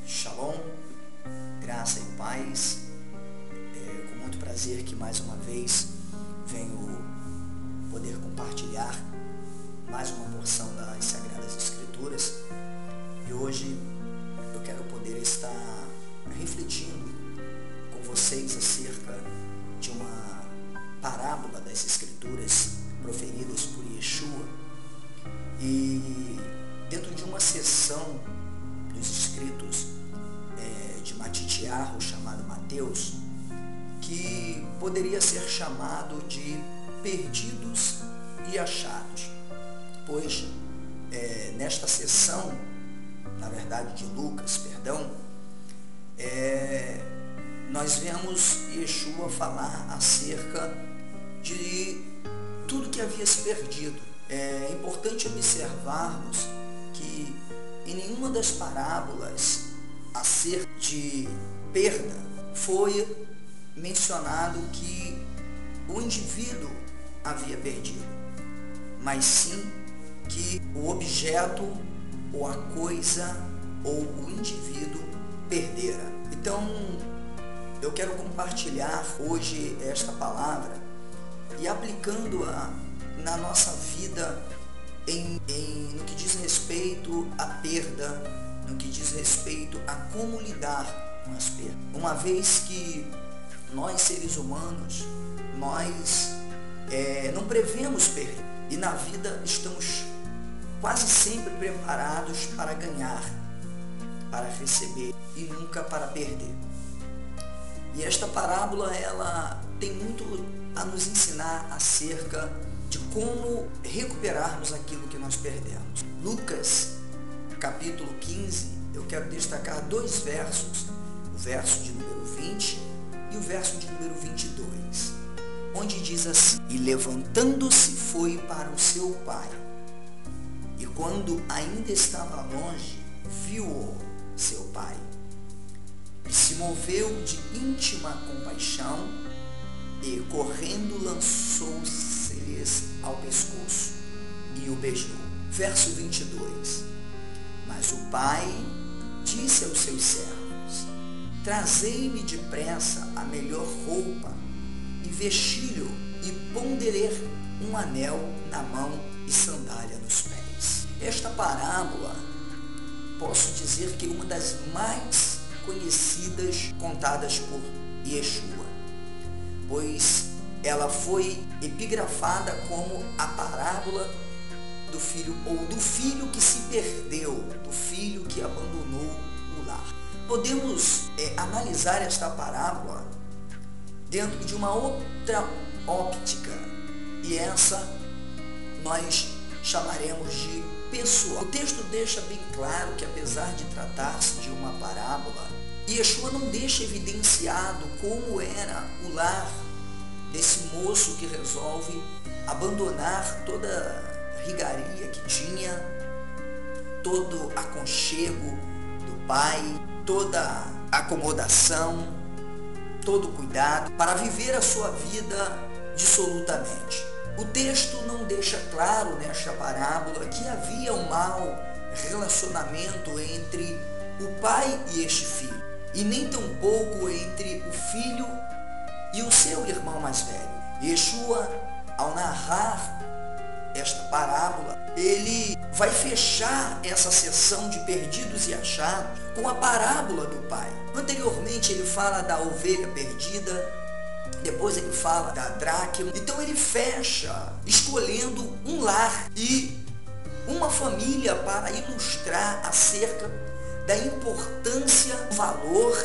Shalom, graça e paz. Com muito prazer que mais uma vez venho poder compartilhar mais uma porção das Sagradas Escrituras. E hoje eu quero poder estar refletindo com vocês acerca de uma parábola das Escrituras proferidas por Yeshua. E dentro de uma sessão dos escritos de Matitiarro, chamado Mateus, que poderia ser chamado de perdidos e achados, pois nesta sessão, na verdade de Lucas, nós vemos Yeshua falar acerca de tudo que havia se perdido. É importante observarmos que em nenhuma das parábolas acerca de perda foi mencionado que o indivíduo havia perdido, mas sim que o objeto ou a coisa ou o indivíduo perdera. Então, eu quero compartilhar hoje esta palavra e aplicando-a na nossa vida no que diz respeito à perda, no que diz respeito a como lidar com as perdas. Uma vez que nós, seres humanos, nós não prevemos perder, e na vida estamos quase sempre preparados para ganhar, para receber e nunca para perder. E esta parábola, ela tem muito a nos ensinar acerca de como recuperarmos aquilo que nós perdemos. Lucas, capítulo 15, eu quero destacar dois versos, o verso de número 20 e o verso de número 22, onde diz assim: E levantando-se foi para o seu pai, e quando ainda estava longe, viu-o seu pai, e se moveu de íntima compaixão, e correndo lançou-se-lhes ao pescoço e o beijou. Verso 22. Mas o pai disse aos seus servos: Trazei-me depressa a melhor roupa e vestilho, e ponderei um anel na mão e sandália nos pés. Esta parábola, posso dizer que é uma das mais conhecidas contadas por Yeshua, pois ela foi epigrafada como a parábola do filho, ou do filho que se perdeu, do filho que abandonou o lar. Podemos analisar esta parábola dentro de uma outra óptica, e essa nós chamaremos de pessoal. O texto deixa bem claro que, apesar de tratar-se de uma parábola, Yeshua não deixa evidenciado como era o lar desse moço que resolve abandonar toda a rigaria que tinha, todo aconchego do pai, toda a acomodação, todo o cuidado, para viver a sua vida dissolutamente. O texto não deixa claro nesta parábola que havia um mau relacionamento entre o pai e este filho, e nem tampouco entre o filho e o seu irmão mais velho. Yeshua, ao narrar esta parábola, ele vai fechar essa sessão de perdidos e achados com a parábola do pai. Anteriormente ele fala da ovelha perdida, depois ele fala da dracma. Então ele fecha escolhendo um lar e uma família para ilustrar acerca da importância, do valor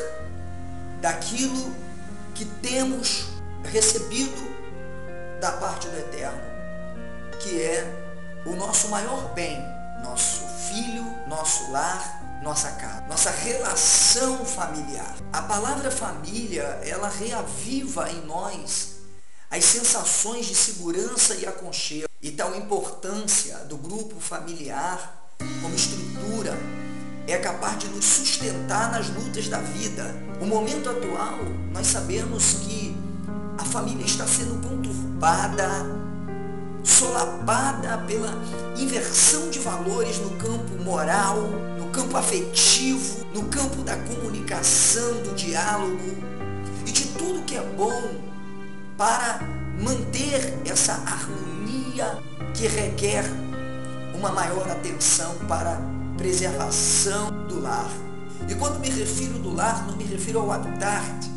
daquilo que temos recebido da parte do Eterno, que é o nosso maior bem, nosso filho, nosso lar, nossa casa, nossa relação familiar. A palavra família, ela reaviva em nós as sensações de segurança e aconchego, e tal importância do grupo familiar como estrutura é capaz de nos sustentar nas lutas da vida. O momento atual, nós sabemos que a família está sendo conturbada, solapada pela inversão de valores no campo moral, no campo afetivo, no campo da comunicação, do diálogo e de tudo que é bom para manter essa harmonia que requer uma maior atenção para a preservação do lar. E quando me refiro do lar, não me refiro ao habitat,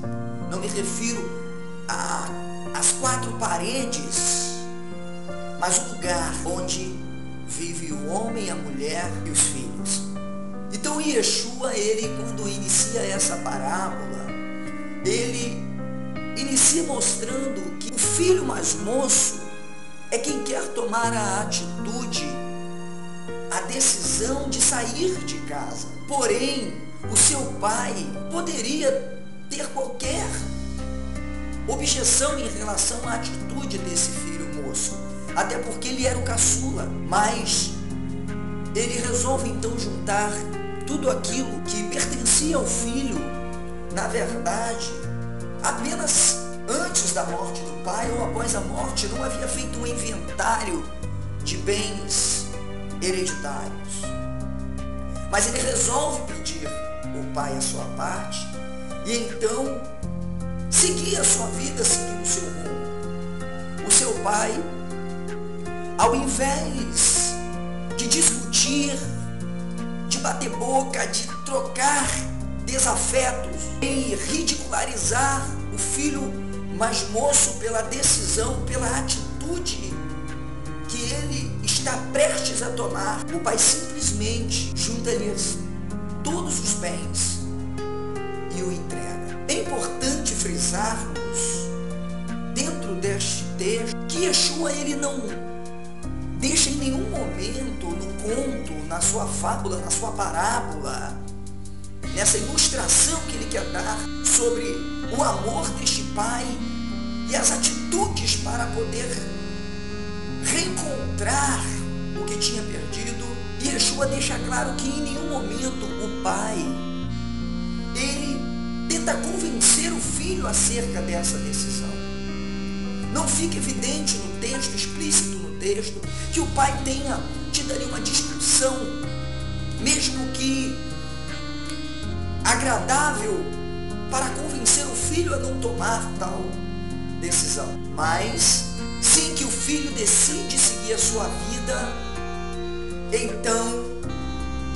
não me refiro às quatro paredes, mas o lugar onde vive o homem, a mulher e os filhos. Então Yeshua, ele quando inicia essa parábola, ele inicia mostrando que o filho mais moço é quem quer tomar a atitude, a decisão de sair de casa. Porém, o seu pai poderia ter qualquer objeção em relação à atitude desse filho moço, até porque ele era o caçula, mas ele resolve então juntar tudo aquilo que pertencia ao filho, na verdade, apenas antes da morte do pai ou após a morte, não havia feito um inventário de bens hereditários. Mas ele resolve pedir ao pai a sua parte e então seguir a sua vida, seguir o seu rumo. O seu pai, ao invés de discutir, de bater boca, de trocar desafetos, em ridicularizar o filho mais moço pela decisão, pela atitude que ele está prestes a tomar, o pai simplesmente junta-lhes todos os bens e o entrega. É importante frisarmos dentro deste texto que Yeshua, ele não deixa em nenhum momento no conto, na sua fábula, na sua parábola, nessa ilustração que ele quer dar sobre o amor deste pai e as atitudes para poder reencontrar o que tinha perdido. E Yeshua deixa claro que em nenhum momento o pai, ele tenta convencer o filho acerca dessa decisão. Não fica evidente no texto, explícito no texto, que o pai tenha tido ali uma discussão, mesmo que agradável, para convencer o filho a não tomar tal decisão. Mas, sim, que o filho decide seguir a sua vida, então,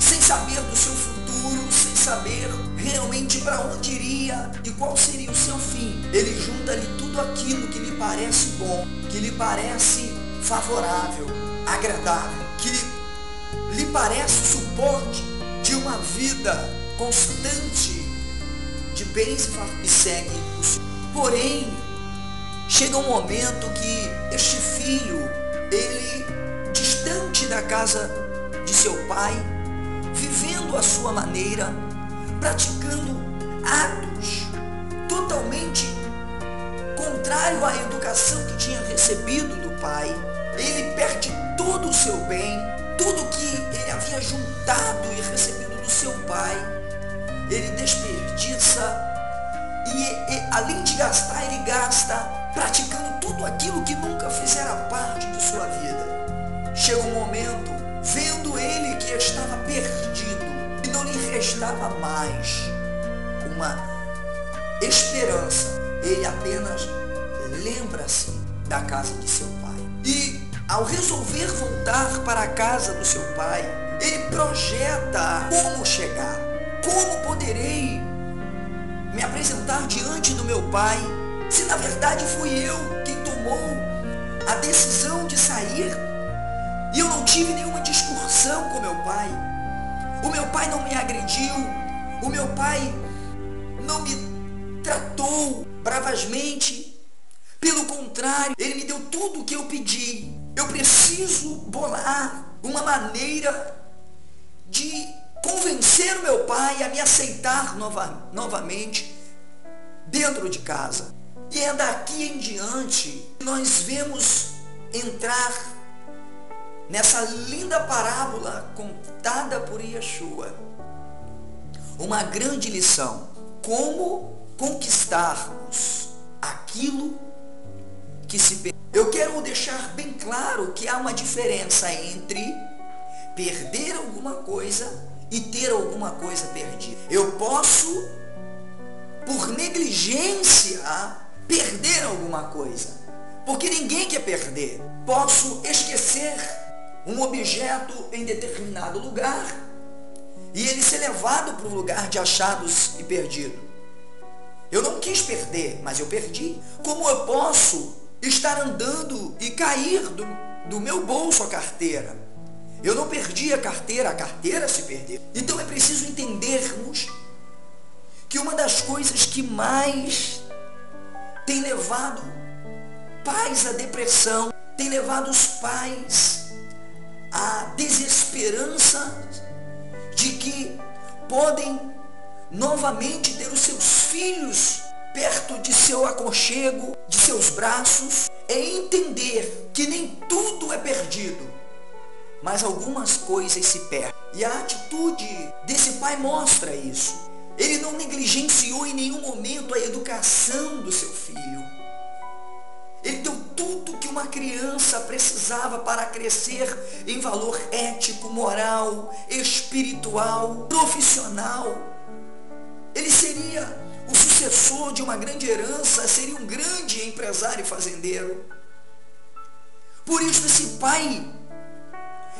sem saber do seu futuro, sem saber realmente para onde iria e qual seria o seu fim, ele junta ali tudo aquilo que lhe parece bom, que lhe parece favorável, agradável, que lhe parece o suporte de uma vida constante de bens e segue o Senhor. Porém, chega um momento que este filho, ele, distante da casa de seu pai, vivendo a sua maneira, praticando atos totalmente contrário à educação que tinha recebido do pai, ele perde todo o seu bem, tudo que ele havia juntado e recebido do seu pai, ele desperdiça e além de gastar, ele gasta praticando tudo aquilo que nunca fizera parte de sua vida. Chega um momento, vendo ele que estava perdido e não lhe restava mais uma esperança, ele apenas lembra-se da casa de seu pai. E ao resolver voltar para a casa do seu pai, ele projeta como chegar, como poderei me apresentar diante do meu pai, se na verdade fui eu quem tomou a decisão de sair e eu não tive nenhuma discussão com meu pai. O meu pai não me agrediu, o meu pai não me tratou bravasmente, pelo contrário, ele me deu tudo o que eu pedi. Eu preciso bolar uma maneira de convencer o meu pai a me aceitar novamente dentro de casa. E é daqui em diante que nós vemos entrar nessa linda parábola contada por Yeshua uma grande lição: como conquistarmos aquilo que se perdeu. Eu quero deixar bem claro que há uma diferença entre perder alguma coisa e ter alguma coisa perdida. Eu posso, por negligência, perder alguma coisa, porque ninguém quer perder. Posso esquecer um objeto em determinado lugar e ele ser levado para o lugar de achados e perdido. Eu não quis perder, mas eu perdi. Como eu posso estar andando e cair do meu bolso a carteira? Eu não perdi a carteira se perdeu. Então é preciso entendermos que uma das coisas que mais tem levado pais à depressão, tem levado os pais à desesperança de que podem novamente ter os seus filhos perto de seu aconchego, de seus braços, é entender que nem tudo é perdido, mas algumas coisas se perdem. E a atitude desse pai mostra isso. Ele não negligenciou em nenhum momento a educação do seu filho. Ele deu tudo que uma criança precisava para crescer em valor ético, moral, espiritual, profissional. Ele seria o sucessor de uma grande herança, seria um grande empresário e fazendeiro. Por isso esse pai,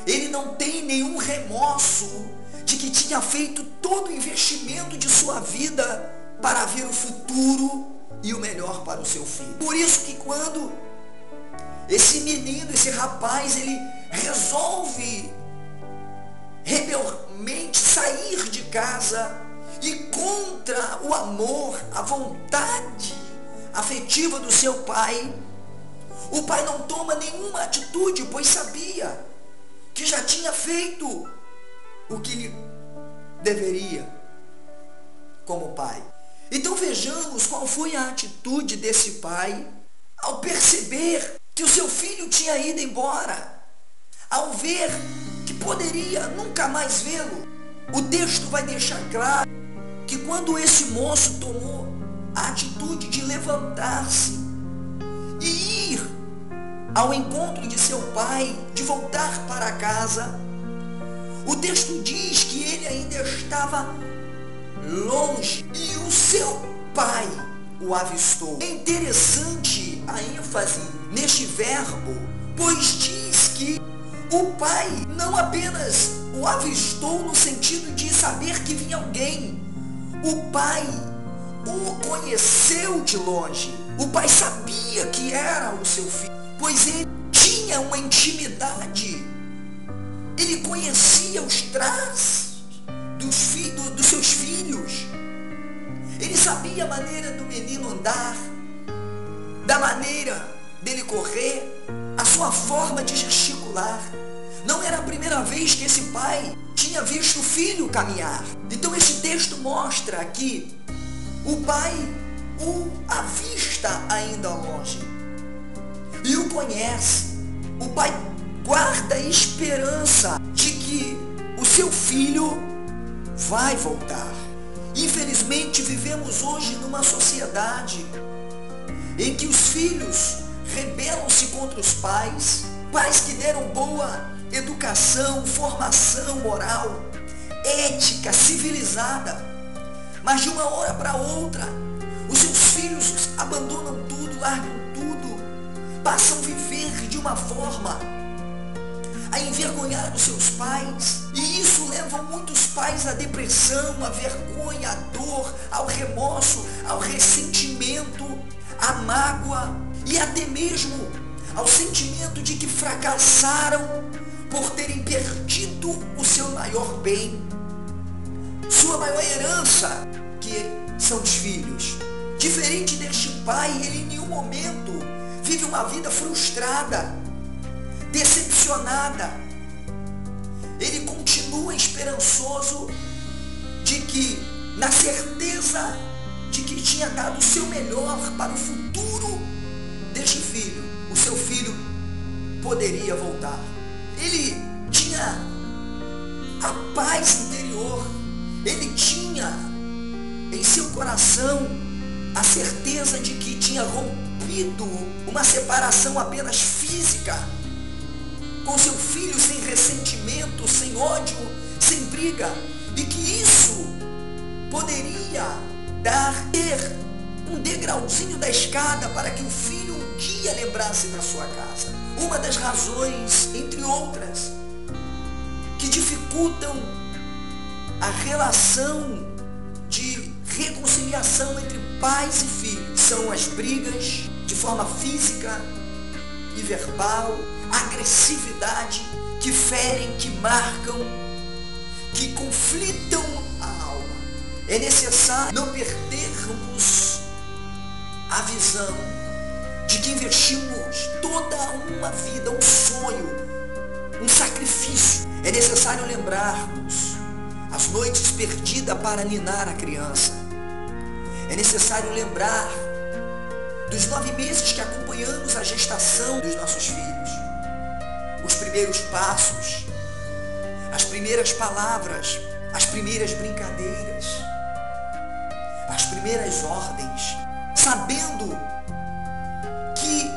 ele não tem nenhum remorso de que tinha feito todo o investimento de sua vida para ver o futuro e o melhor para o seu filho. Por isso que quando esse menino, esse rapaz, ele resolve rebelmente sair de casa e contra o amor, a vontade afetiva do seu pai, o pai não toma nenhuma atitude, pois sabia que já tinha feito o que deveria como pai. Então vejamos qual foi a atitude desse pai ao perceber que o seu filho tinha ido embora, ao ver que poderia nunca mais vê-lo. O texto vai deixar claro que quando esse moço tomou a atitude de levantar-se e ir ao encontro de seu pai, de voltar para casa, o texto diz que ele ainda estava longe e o seu pai o avistou. É interessante a ênfase neste verbo, pois diz que o pai não apenas o avistou no sentido de saber que vinha alguém, o pai o conheceu de longe. O pai sabia que era o seu filho, pois ele tinha uma intimidade. Ele conhecia os traços dos seus filhos. Ele sabia a maneira do menino andar, da maneira dele correr, a sua forma de gesticular. Não era a primeira vez que esse pai tinha visto o filho caminhar. Então esse texto mostra que o pai o avista ainda longe e o conhece. O pai guarda a esperança de que o seu filho vai voltar. Infelizmente vivemos hoje numa sociedade em que os filhos rebelam-se contra os pais, pais que deram boa educação, formação moral, ética, civilizada, mas de uma hora para outra os seus filhos abandonam tudo, largam tudo, passam a viver de uma forma a envergonhar os seus pais, e isso leva muitos pais à depressão, à vergonha, à dor, ao remorso, ao ressentimento, à mágoa e até mesmo ao sentimento de que fracassaram por terem perdido o seu maior bem, sua maior herança, que são os filhos. Diferente deste pai, ele em nenhum momento vive uma vida frustrada, decepcionada. Ele continua esperançoso de que, na certeza de que tinha dado o seu melhor para o futuro deste filho, o seu filho poderia voltar. Ele tinha a paz interior, ele tinha em seu coração a certeza de que tinha rompido uma separação apenas física com seu filho, sem ressentimento, sem ódio, sem briga. e que isso poderia ter um degrauzinho da escada para que o filho um dia lembrasse da sua casa. Uma das razões, entre outras, que dificultam a relação de reconciliação entre pais e filhos são as brigas de forma física e verbal, agressividade, que ferem, que marcam, que conflitam a alma. É necessário não perdermos a visão de que investimos toda uma vida, um sonho, um sacrifício. É necessário lembrarmos as noites perdidas para ninar a criança. É necessário lembrar dos 9 meses que acompanhamos a gestação dos nossos filhos. Os primeiros passos, as primeiras palavras, as primeiras brincadeiras, as primeiras ordens, sabendo que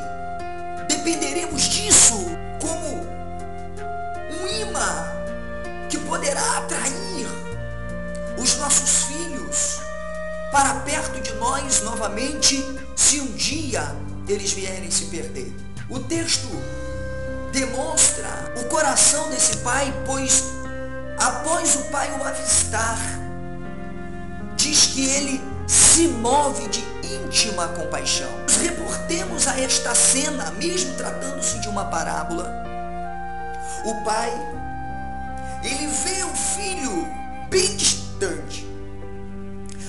dependeremos disso como um imã que poderá atrair os nossos filhos para perto de nós novamente, se um dia eles vierem se perder. O texto demonstra o coração desse pai, pois após o pai o avistar, diz que ele se move de íntima compaixão. Nos reportemos a esta cena, mesmo tratando-se de uma parábola. O pai, ele vê o filho bem distante,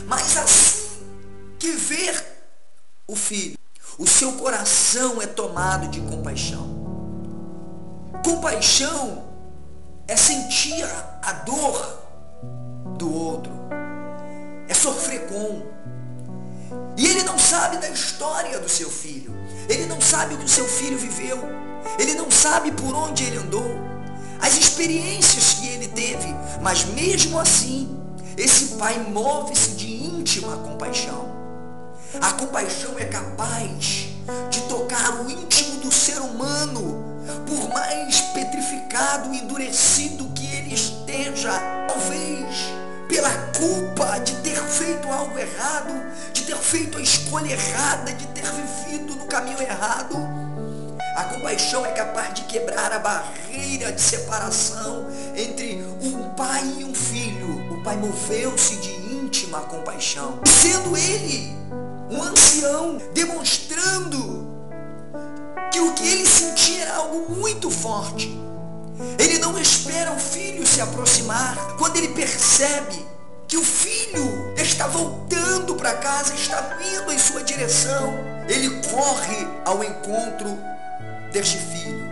mas assim que vê o filho, o seu coração é tomado de compaixão. Compaixão é sentir a dor do outro, é sofrer com. E ele não sabe da história do seu filho, ele não sabe o que o seu filho viveu, ele não sabe por onde ele andou, as experiências que ele teve, mas mesmo assim, esse pai move-se de íntima compaixão. A compaixão é capaz de tocar o íntimo do ser humano, por mais petrificado e endurecido que ele esteja, talvez pela culpa de ter feito algo errado, de ter feito a escolha errada, de ter vivido no caminho errado. A compaixão é capaz de quebrar a barreira de separação entre um pai e um filho. O pai moveu-se de íntima compaixão, sendo ele um ancião, demonstrando que o que ele sentia era algo muito forte. Ele não espera o filho se aproximar. Quando ele percebe que o filho está voltando para casa, está vindo em sua direção, ele corre ao encontro deste filho.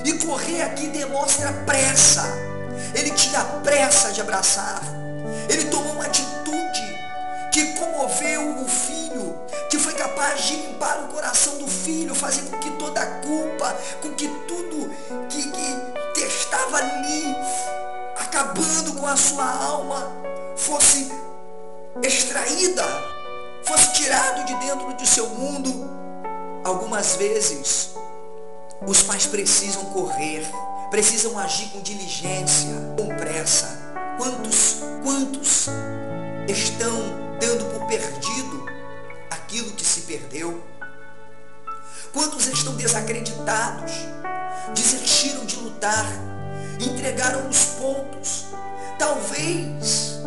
E correr aqui demonstra pressa. Ele tinha pressa de abraçar. Ele tomou uma atitude que comoveu o filho, que foi capaz de limpar o coração do filho, fazer com que toda a culpa, com que tudo que estava ali, acabando com a sua alma, fosse extraída, fosse tirado de dentro de seu mundo. Algumas vezes, os pais precisam correr, precisam agir com diligência, com pressa. Quantos estão dando por perdido aquilo que se perdeu? Quantos estão desacreditados, desistiram de lutar, entregaram os pontos, talvez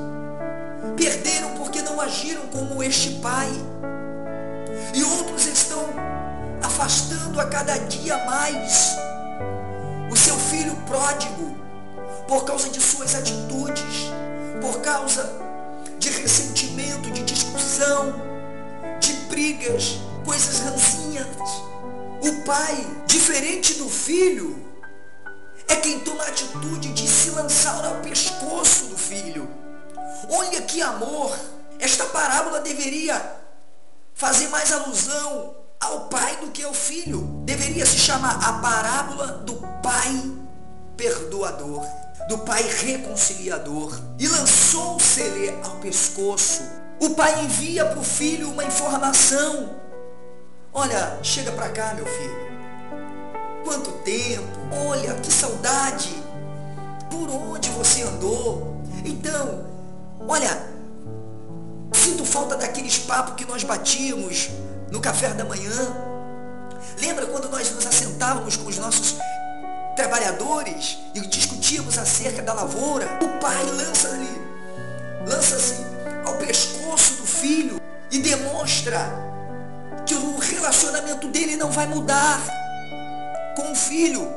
perderam porque não agiram como este pai, e outros estão afastando a cada dia mais o seu filho pródigo por causa de suas atitudes, por causa de ressentimento, de discussão, de brigas, coisas ranzinhas. O pai, diferente do filho, é quem toma a atitude de se lançar ao pescoço do filho. Olha que amor! Esta parábola deveria fazer mais alusão ao pai do que ao filho. Deveria se chamar a parábola do pai perdoador, do pai reconciliador. E lançou-se-lhe ao pescoço. O pai envia para o filho uma informação. Olha, chega para cá, meu filho. Quanto tempo, olha, que saudade. Por onde você andou? Então, olha, sinto falta daqueles papos que nós batíamos no café da manhã. Lembra quando nós nos assentávamos com os nossos trabalhadores e discutíamos acerca da lavoura? O pai lança-se ao pescoço do filho e demonstra que o relacionamento dele não vai mudar com o filho.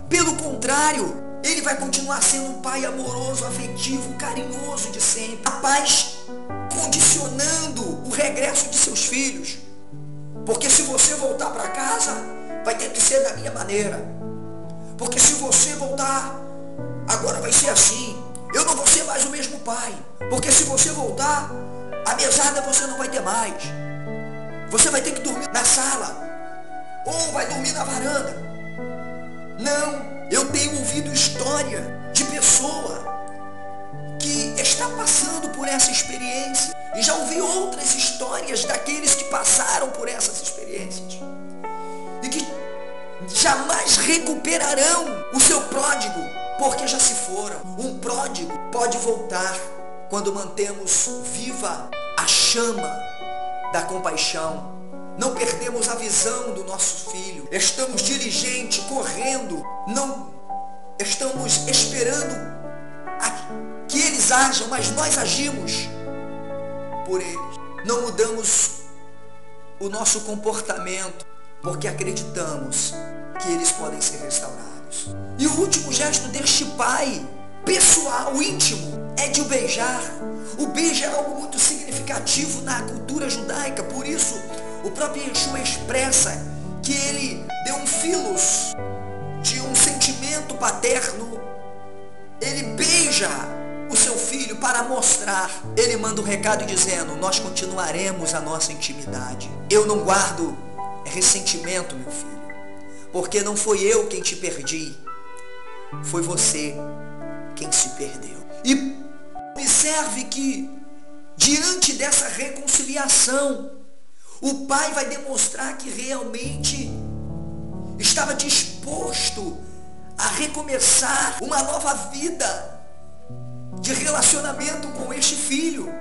Pelo contrário, ele vai continuar sendo um pai amoroso, afetivo, carinhoso de sempre, capaz, condicionando o regresso de seus filhos. Porque se você voltar para casa, vai ter que ser da minha maneira. Porque se você voltar, agora vai ser assim. Eu não vou ser mais o mesmo pai. Porque se você voltar, a mesada você não vai ter mais. Você vai ter que dormir na sala. Ou vai dormir na varanda. Não. Eu tenho ouvido história de pessoa que está passando por essa experiência. E já ouvi outras histórias daqueles que passaram por essas experiências. E que jamais recuperarão o seu pródigo, porque já se foram. Um pródigo pode voltar quando mantemos viva a chama da compaixão. Não perdemos a visão do nosso filho. Estamos diligentes, correndo. Não estamos esperando que eles ajam, mas nós agimos por eles. Não mudamos o nosso comportamento porque acreditamos que eles podem ser restaurados. E o último gesto deste pai, pessoal, íntimo, é de o beijar. O beijo é algo muito significativo na cultura judaica, por isso o próprio Yeshua expressa que ele deu um filos de um sentimento paterno. Ele beija o seu filho para mostrar. Ele manda um recado dizendo: nós continuaremos a nossa intimidade. Eu não guardo ressentimento, meu filho, porque não foi eu quem te perdi, foi você quem se perdeu. E observe que diante dessa reconciliação, o pai vai demonstrar que realmente estava disposto a recomeçar uma nova vida de relacionamento com este filho.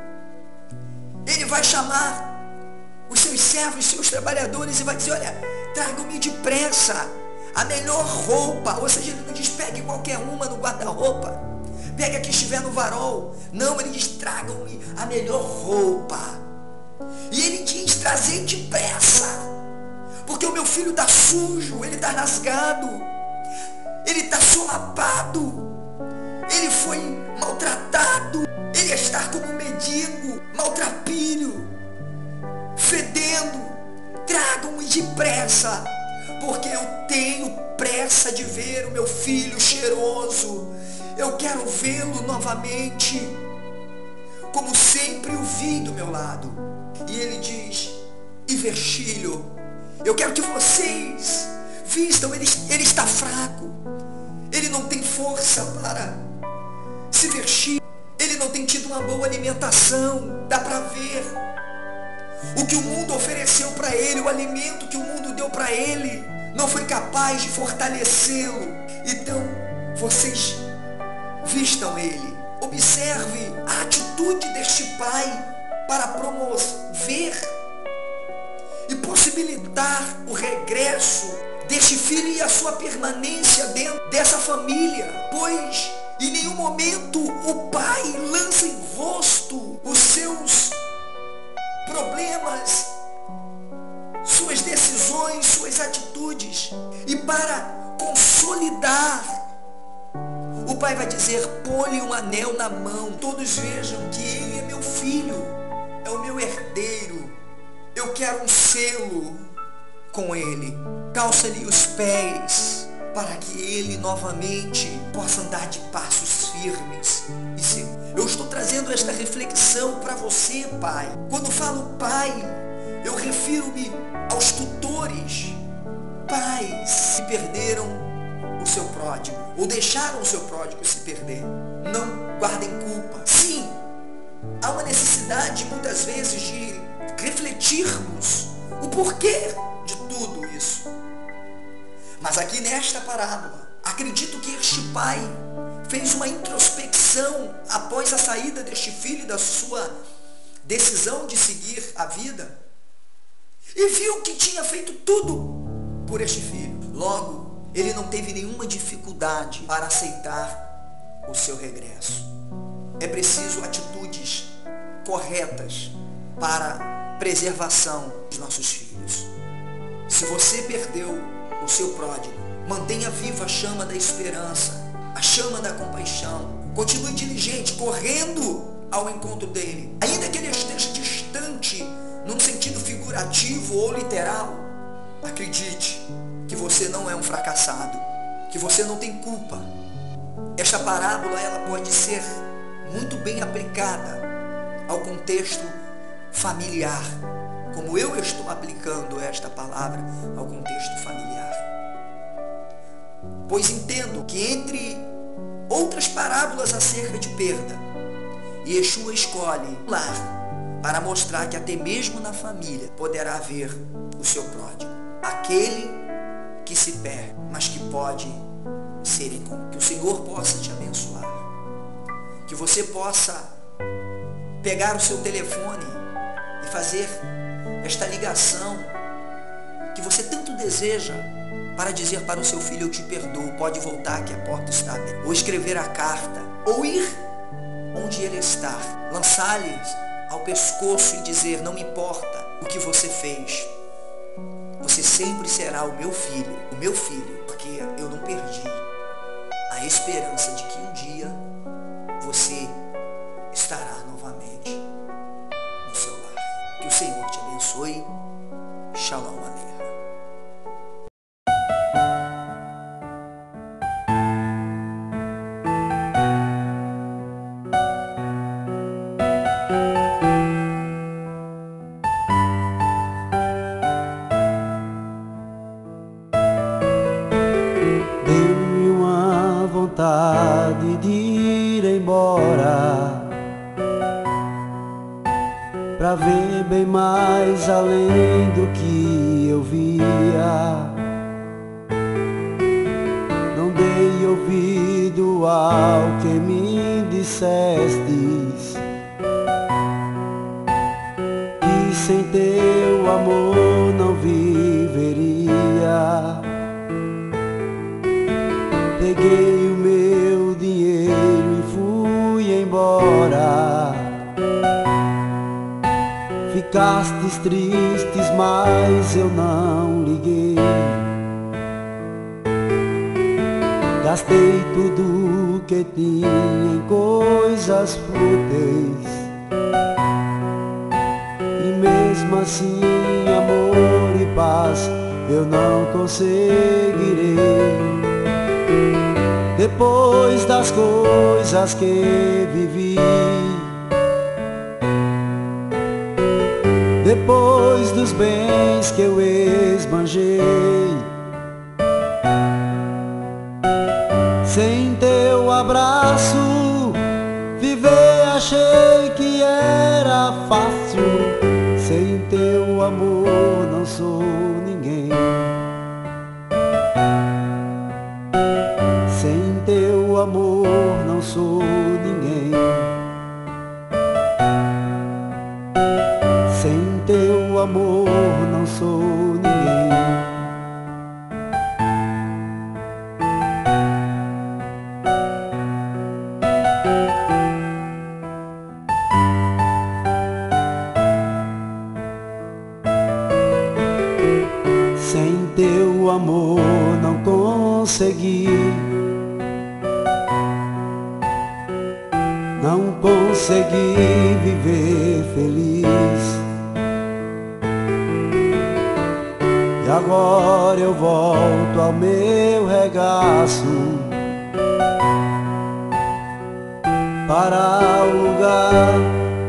Ele vai chamar os seus servos, os seus trabalhadores e vai dizer: olha, tragam-me depressa a melhor roupa. Ou seja, ele não diz pegue qualquer uma no guarda-roupa, pegue a que estiver no varol. Não, ele diz: tragam-me a melhor roupa. E ele diz: trazer depressa, porque o meu filho está sujo, ele está rasgado, ele está solapado, ele foi maltratado, ele está como um mendigo, maltrapilho, fedendo. Tragam-me depressa, porque eu tenho pressa de ver o meu filho cheiroso. Eu quero vê-lo novamente, como sempre o vi do meu lado. E ele diz: e vestilho, eu quero que vocês vistam. Ele está fraco, ele não tem força para se vestir, ele não tem tido uma boa alimentação. Dá para ver o que o mundo ofereceu para ele, o alimento que o mundo deu para ele não foi capaz de fortalecê-lo. Então vocês vistam ele. Observe a atitude deste pai para promover e possibilitar o regresso deste filho e a sua permanência dentro dessa família, pois em nenhum momento o pai lança em rosto os seus problemas, suas decisões, suas atitudes. E para consolidar, o pai vai dizer: põe um anel na mão, todos vejam que ele é meu filho, é o meu herdeiro, eu quero um selo com ele. Calça-lhe os pés, para que ele novamente possa andar de passos firmes e seguros. Eu estou trazendo esta reflexão para você, pai. Quando falo pai, eu refiro-me aos tutores, pais que perderam o seu pródigo, ou deixaram o seu pródigo se perder. Não guardem culpa. Sim, há uma necessidade muitas vezes de refletirmos o porquê de tudo isso. Mas aqui nesta parábola, acredito que este pai fez uma introspecção reação após a saída deste filho, da sua decisão de seguir a vida, e viu que tinha feito tudo por este filho. Logo, ele não teve nenhuma dificuldade para aceitar o seu regresso. É preciso atitudes corretas para preservação dos nossos filhos. Se você perdeu o seu pródigo, mantenha viva a chama da esperança, a chama da compaixão. Continue diligente, correndo ao encontro dele. Ainda que ele esteja distante, num sentido figurativo ou literal, acredite que você não é um fracassado, que você não tem culpa. Esta parábola, ela pode ser muito bem aplicada ao contexto familiar, como eu estou aplicando esta palavra ao contexto familiar. Pois entendo que entre outras parábolas acerca de perda, Yeshua escolhe um lar para mostrar que até mesmo na família poderá haver o seu pródigo, aquele que se perde, mas que pode ser encontrado. Que o Senhor possa te abençoar, que você possa pegar o seu telefone e fazer esta ligação que você tanto deseja para dizer para o seu filho: eu te perdoo, pode voltar que a porta está aberta. Ou escrever a carta, ou ir onde ele está, lançar-lhe ao pescoço e dizer: não me importa o que você fez, você sempre será o meu filho, porque eu não perdi a esperança de que um dia você estará novamente no seu lar. Que o Senhor te abençoe. Shalom Aleichem. Deu-me uma vontade de ir embora, pra ver bem mais além do que eu via. Não dei ouvido ao que me dissestes, que sem teu amor não viveria. Peguei o meu dinheiro e fui embora. Ficastes tristes, mas eu não liguei. Gastei tudo que tinha em coisas fúteis, e mesmo assim amor e paz eu não conseguirei. Depois das coisas que vivi, depois dos bens que eu esbanjei, sem teu abraço viver achei que era fácil. Sem teu amor não sou ninguém. Sem teu amor não sou ninguém. Sem teu amor não sou ninguém. Sem teu amor não consegui. Não consegui viver feliz. E agora eu volto ao meu regaço, para o lugar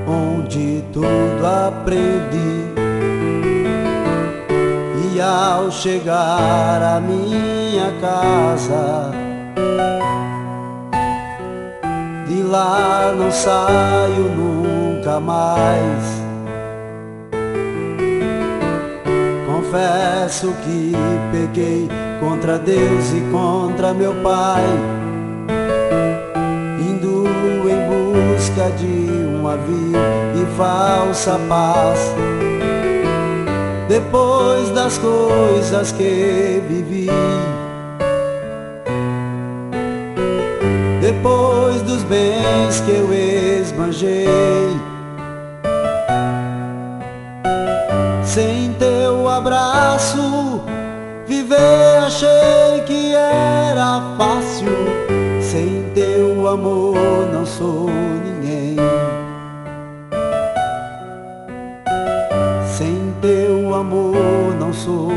onde tudo aprendi. E ao chegar à minha casa, de lá não saio nunca mais. Confesso que pequei contra Deus e contra meu pai, indo busca de uma vil e falsa paz. Depois das coisas que vivi, depois dos bens que eu esbanjei, sem teu abraço viver achei que era fácil. Sem teu amor não sou ninguém. Sem teu amor não sou